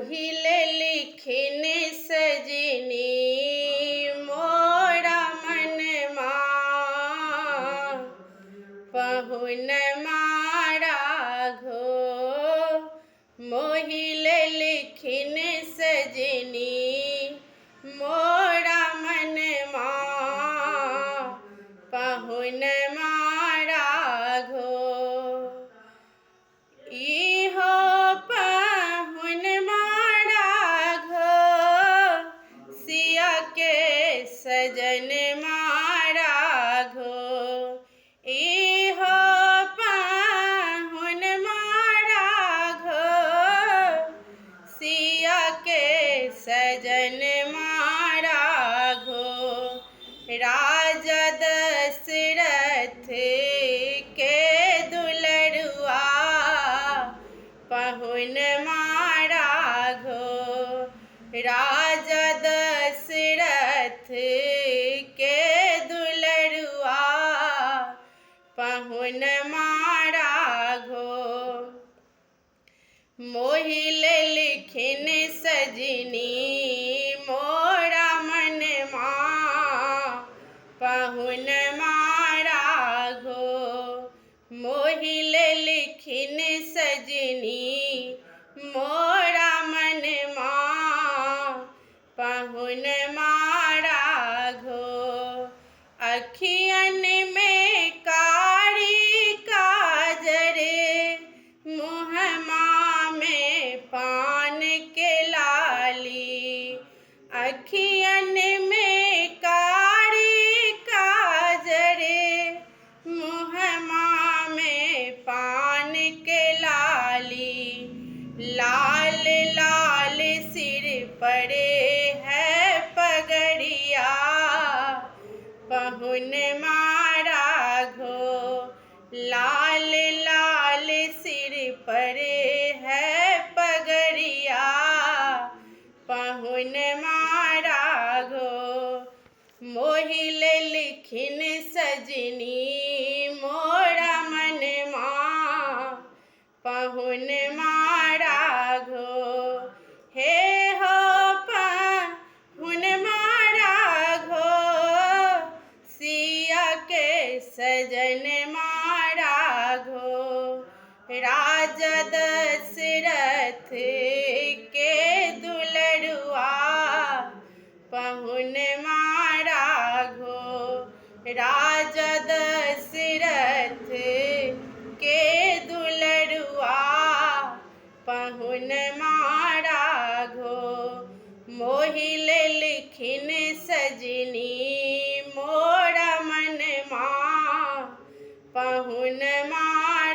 मोहिले लिखिन सजनी मोरा मनमा पहुन मारा घो। मोहिले लिखिन सजनी मोरा मनमा पहुन मारा घो। इहो पहुन मारा घो सिया के सजन मारा घो। इहो पहुन मारा घो सिया के सजन मारा घो। राजा दशरथ के दुलरुआ पहुन मारा घो। राजा दशरथ के दुलरुआ पहुन मारा घो। मोहिले लिखिन सजनी मोरा मनमा पहुन मारा घो। मोहिले लिखिन सजनी मोरा मनमा पहुन मारा घो। अखियन में कारी काजर मुहमा में पान के लाली। अखियन में कारी काजर मुहमा में पान के लाली। लाल लाल सिर पड़े है पगड़िया पहुन मारा घो। लाल लाल सिर पड़े है पगड़िया पहुन मारा घो। मोहिले लिखिन सजनी मोरा मनमा पहुन मारा घो। हे हो पहुन मारा घो सिया के सजन मारा घो। राजा दशरथ के दुलरुआ पहुन मारा घो। राजा दशरथ के दुलरुआ पहुन मारा घो। मोहिले लिखिन सजनी मोरा मनमा पहुन मारा